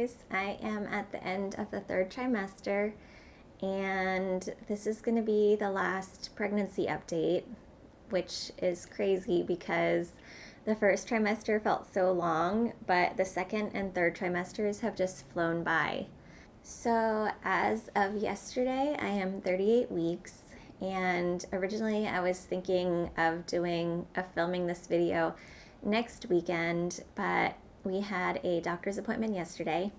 guys. I am at the end of the third trimester, and this is going to be the last pregnancy update, which is crazy because the first trimester felt so long, but the second and third trimesters have just flown by. So as of yesterday, I am 38 weeks, and originally I was thinking of filming this video next weekend, but we had a doctor's appointment yesterday,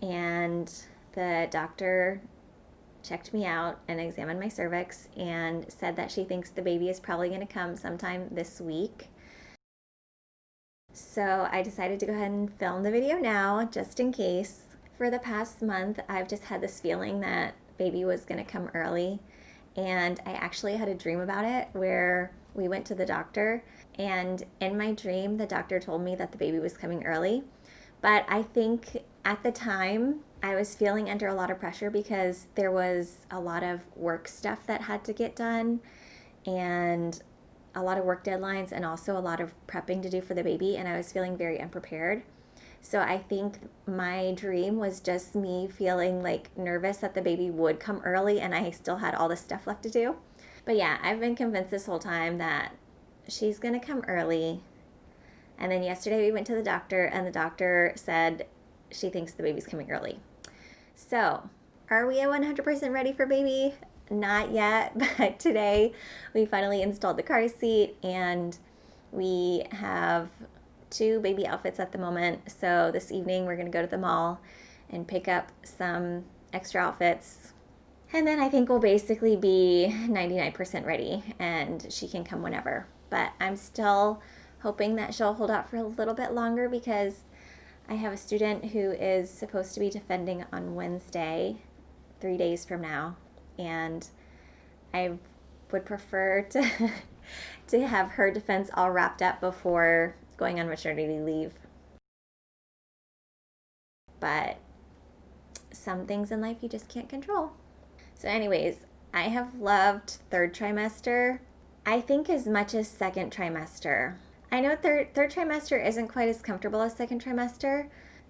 and the doctor checked me out and examined my cervix and said that she thinks the baby is probably going to come sometime this week. So I decided to go ahead and film the video now, just in case. For the past month, I've just had this feeling that baby was going to come early, and I actually had a dream about it where we went to the doctor, and in my dream the doctor told me that the baby was coming early. But I think at the time I was feeling under a lot of pressure because there was a lot of work stuff that had to get done, and a lot of work deadlines, and also a lot of prepping to do for the baby, and I was feeling very unprepared. So I think my dream was just me feeling like nervous that the baby would come early and I still had all this stuff left to do. But yeah, I've been convinced this whole time that she's gonna come early. And then yesterday we went to the doctor, and the doctor said she thinks the baby's coming early. So are we 100% ready for baby? Not yet, but today we finally installed the car seat, and we have 2 baby outfits at the moment. So this evening we're going to go to the mall and pick up some extra outfits, and then I think we'll basically be 99% ready and she can come whenever. But I'm still hoping that she'll hold out for a little bit longer because I have a student who is supposed to be defending on Wednesday, 3 days from now, and I would prefer to have her defense all wrapped up before going on maternity leave. But some things in life you just can't control. So anyways, I have loved third trimester, I think, as much as second trimester. I know third trimester isn't quite as comfortable as second trimester,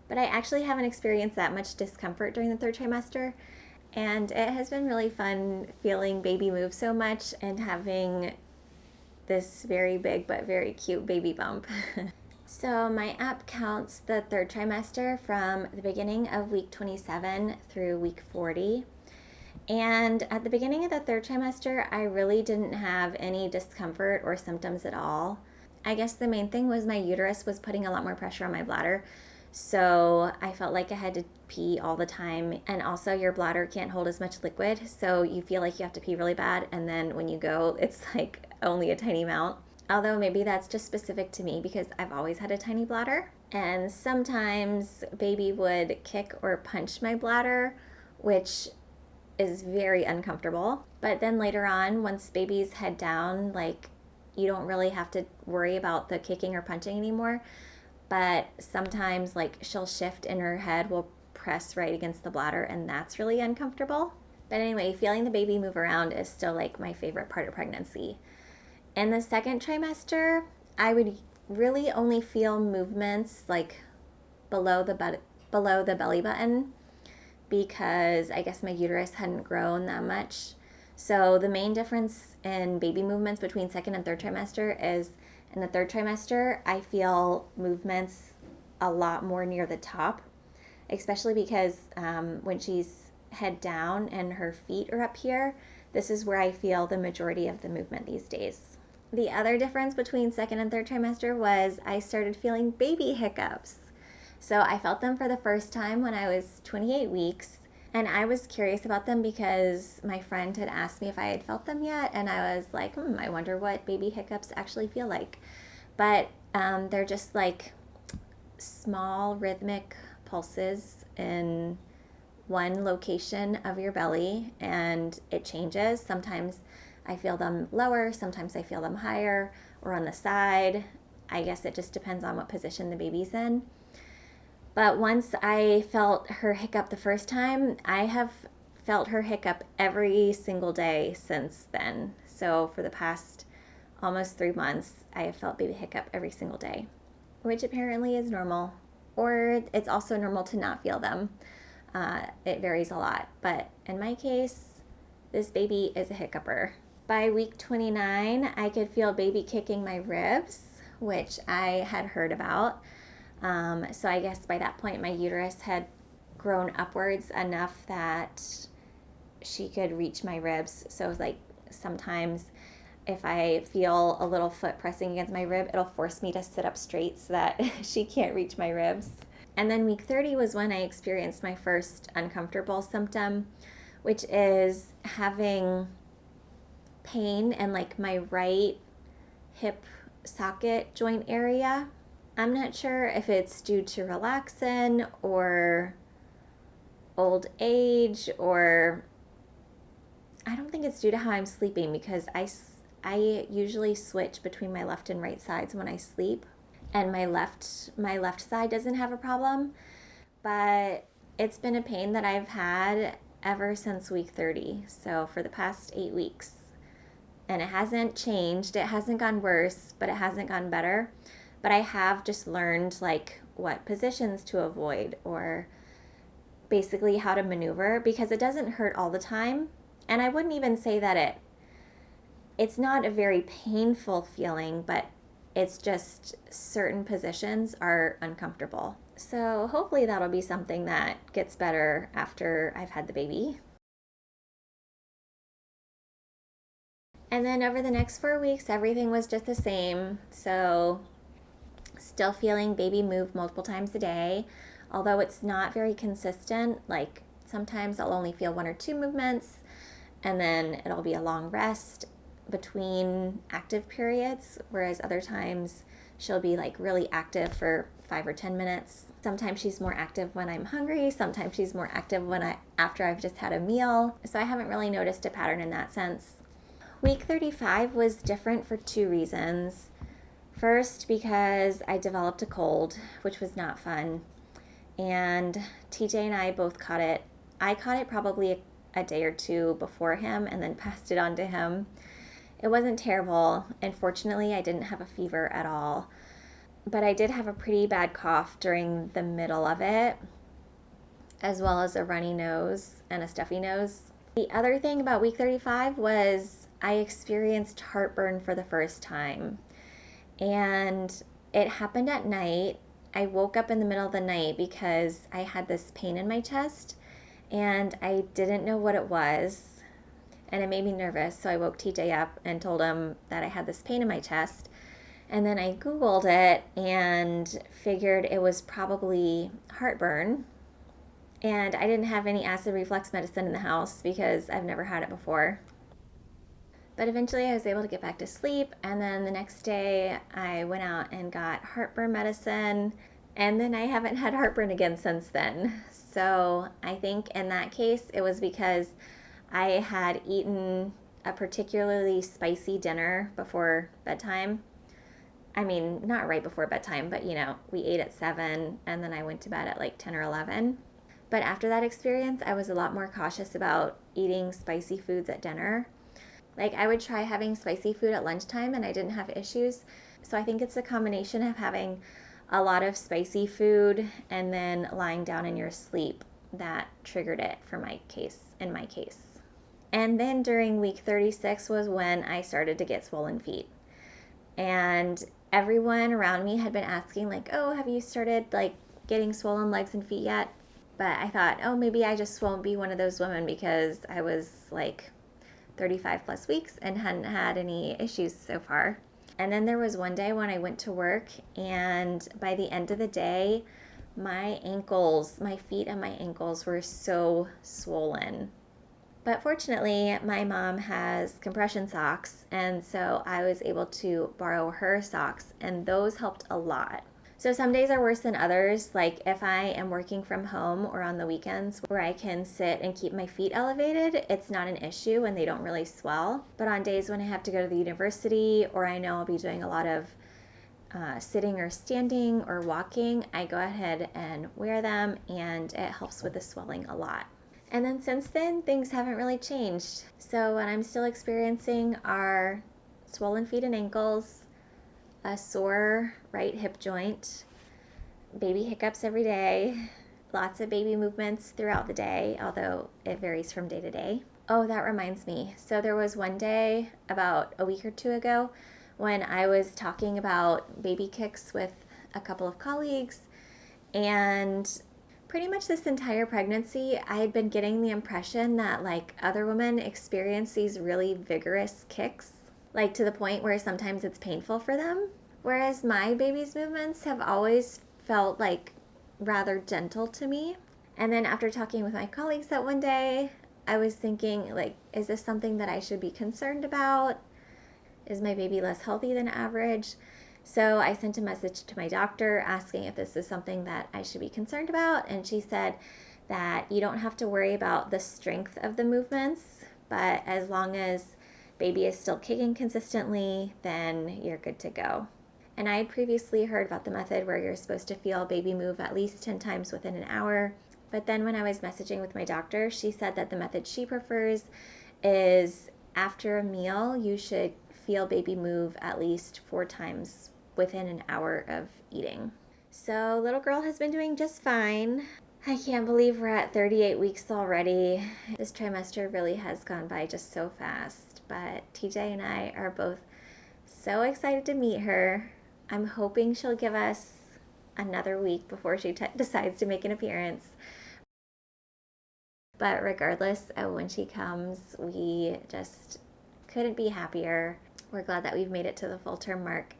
but I actually haven't experienced that much discomfort during the third trimester. And it has been really fun feeling baby move so much and having this very big but very cute baby bump. So my app counts the third trimester from the beginning of week 27 through week 40. And at the beginning of the third trimester, I really didn't have any discomfort or symptoms at all. I guess the main thing was my uterus was putting a lot more pressure on my bladder. So I felt like I had to pee all the time, and also your bladder can't hold as much liquid, so you feel like you have to pee really bad, and then when you go, it's like only a tiny amount. Although maybe that's just specific to me because I've always had a tiny bladder, and sometimes baby would kick or punch my bladder, which is very uncomfortable. But then later on, once baby's head down, like, you don't really have to worry about the kicking or punching anymore. But sometimes, like, she'll shift and her head will press right against the bladder, and that's really uncomfortable. But anyway, feeling the baby move around is still like my favorite part of pregnancy. In the second trimester, I would really only feel movements like below the belly button, because I guess my uterus hadn't grown that much. So the main difference in baby movements between second and third trimester is in the third trimester, I feel movements a lot more near the top, especially because when she's head down and her feet are up here, this is where I feel the majority of the movement these days. The other difference between second and third trimester was I started feeling baby hiccups. So I felt them for the first time when I was 28 weeks, and I was curious about them because my friend had asked me if I had felt them yet, and I was like, I wonder what baby hiccups actually feel like. But they're just like small rhythmic pulses in one location of your belly, and it changes. Sometimes I feel them lower, sometimes I feel them higher, or on the side. I guess it just depends on what position the baby's in. But once I felt her hiccup the first time, I have felt her hiccup every single day since then. So for the past almost 3 months, I have felt baby hiccup every single day, which apparently is normal. or it's also normal to not feel them. It varies a lot, but in my case, this baby is a hiccuper. By week 29, I could feel baby kicking my ribs, which I had heard about. So I guess by that point, my uterus had grown upwards enough that she could reach my ribs. So it was like sometimes if I feel a little foot pressing against my rib, it'll force me to sit up straight so that she can't reach my ribs. And then week 30 was when I experienced my first uncomfortable symptom, which is having pain in like my right hip socket joint area. I'm not sure if it's due to relaxin or old age, or I don't think it's due to how I'm sleeping, because I usually switch between my left and right sides when I sleep, and my left side doesn't have a problem, but it's been a pain that I've had ever since week 30, so for the past 8 weeks. And it hasn't changed. It hasn't gone worse, but it hasn't gone better. But I have just learned like what positions to avoid, or basically how to maneuver, because it doesn't hurt all the time. And I wouldn't even say that it's not a very painful feeling, but it's just certain positions are uncomfortable. So hopefully that'll be something that gets better after I've had the baby. And then over the next 4 weeks, everything was just the same. So still feeling baby move multiple times a day, although it's not very consistent. Like sometimes I'll only feel 1 or 2 movements, and then it'll be a long rest between active periods, whereas other times she'll be like really active for 5 or 10 minutes. Sometimes she's more active when I'm hungry. Sometimes she's more active after I've just had a meal. So I haven't really noticed a pattern in that sense. Week 35 was different for 2 reasons. First, because I developed a cold, which was not fun. And TJ and I both caught it. I caught it probably a day or 2 before him and then passed it on to him. It wasn't terrible, and fortunately I didn't have a fever at all. But I did have a pretty bad cough during the middle of it, as well as a runny nose and a stuffy nose. The other thing about week 35 was I experienced heartburn for the first time. And it happened at night. I woke up in the middle of the night because I had this pain in my chest and I didn't know what it was. And it made me nervous. So I woke TJ up and told him that I had this pain in my chest. And then I Googled it and figured it was probably heartburn. And I didn't have any acid reflux medicine in the house because I've never had it before. But eventually I was able to get back to sleep, and then the next day I went out and got heartburn medicine, and then I haven't had heartburn again since then. So I think in that case it was because I had eaten a particularly spicy dinner before bedtime. I mean, not right before bedtime, but we ate at 7 and then I went to bed at like 10 or 11. But after that experience, I was a lot more cautious about eating spicy foods at dinner. Like I would try having spicy food at lunchtime and I didn't have issues. So I think it's a combination of having a lot of spicy food and then lying down in your sleep that triggered it in my case. And then during week 36 was when I started to get swollen feet. And everyone around me had been asking like, oh, have you started like getting swollen legs and feet yet? But I thought, oh, maybe I just won't be one of those women because I was like 35 plus weeks and hadn't had any issues so far. And then there was one day when I went to work, and by the end of the day, my feet and my ankles were so swollen. But fortunately, my mom has compression socks, and so I was able to borrow her socks, and those helped a lot. So some days are worse than others, like if I am working from home or on the weekends where I can sit and keep my feet elevated, it's not an issue and they don't really swell. But on days when I have to go to the university or I know I'll be doing a lot of sitting or standing or walking, I go ahead and wear them, and it helps with the swelling a lot. And then since then, things haven't really changed. So what I'm still experiencing are swollen feet and ankles, a sore right hip joint, baby hiccups every day, lots of baby movements throughout the day, although it varies from day to day. Oh, that reminds me. So there was one day about a week or two ago when I was talking about baby kicks with a couple of colleagues, and pretty much this entire pregnancy, I had been getting the impression that like other women experience these really vigorous kicks, like to the point where sometimes it's painful for them. Whereas my baby's movements have always felt like rather gentle to me. And then after talking with my colleagues that one day, I was thinking, like, is this something that I should be concerned about? Is my baby less healthy than average? So I sent a message to my doctor asking if this is something that I should be concerned about. And she said that you don't have to worry about the strength of the movements, but as long as baby is still kicking consistently, then you're good to go. And I had previously heard about the method where you're supposed to feel baby move at least 10 times within an hour. But then when I was messaging with my doctor, she said that the method she prefers is after a meal, you should feel baby move at least 4 times within an hour of eating. So little girl has been doing just fine. I can't believe we're at 38 weeks already. This trimester really has gone by just so fast. But TJ and I are both so excited to meet her. I'm hoping she'll give us another week before she decides to make an appearance. But regardless of when she comes, we just couldn't be happier. We're glad that we've made it to the full term mark.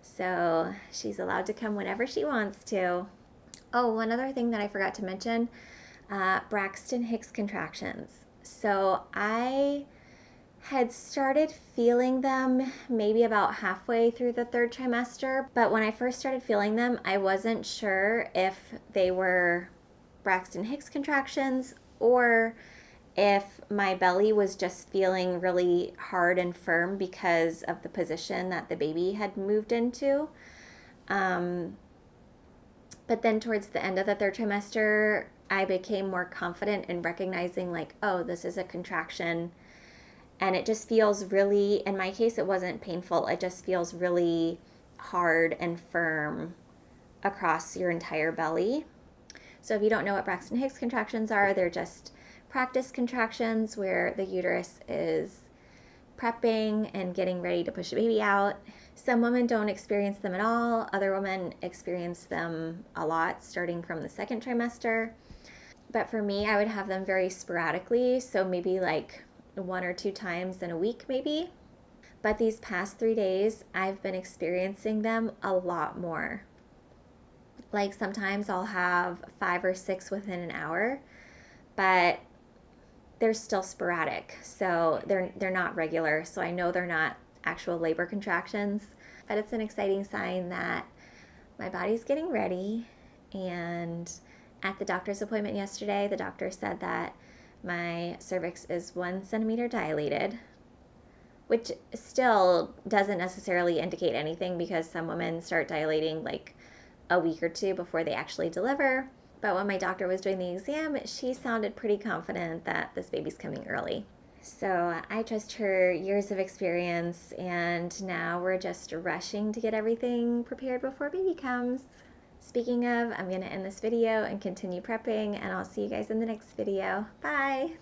So she's allowed to come whenever she wants to. Oh, one other thing that I forgot to mention, Braxton-Hicks contractions. So I had started feeling them maybe about halfway through the 3rd trimester, but when I first started feeling them, I wasn't sure if they were Braxton-Hicks contractions or if my belly was just feeling really hard and firm because of the position that the baby had moved into. But then towards the end of the 3rd trimester, I became more confident in recognizing like, oh, this is a contraction. And it just feels really, in my case, it wasn't painful. It just feels really hard and firm across your entire belly. So if you don't know what Braxton-Hicks contractions are, they're just practice contractions where the uterus is prepping and getting ready to push a baby out. Some women don't experience them at all. Other women experience them a lot starting from the 2nd trimester. But for me, I would have them very sporadically, so maybe like 1 or 2 times in a week maybe. But these past 3 days, I've been experiencing them a lot more. Like sometimes I'll have 5 or 6 within an hour, but they're still sporadic. So they're not regular. So I know they're not actual labor contractions, but it's an exciting sign that my body's getting ready. And at the doctor's appointment yesterday, the doctor said that my cervix is 1 centimeter dilated, which still doesn't necessarily indicate anything because some women start dilating like a week or 2 before they actually deliver. But when my doctor was doing the exam, she sounded pretty confident that this baby's coming early. So I trust her years of experience, and now we're just rushing to get everything prepared before baby comes. Speaking of, I'm going to end this video and continue prepping, and I'll see you guys in the next video. Bye!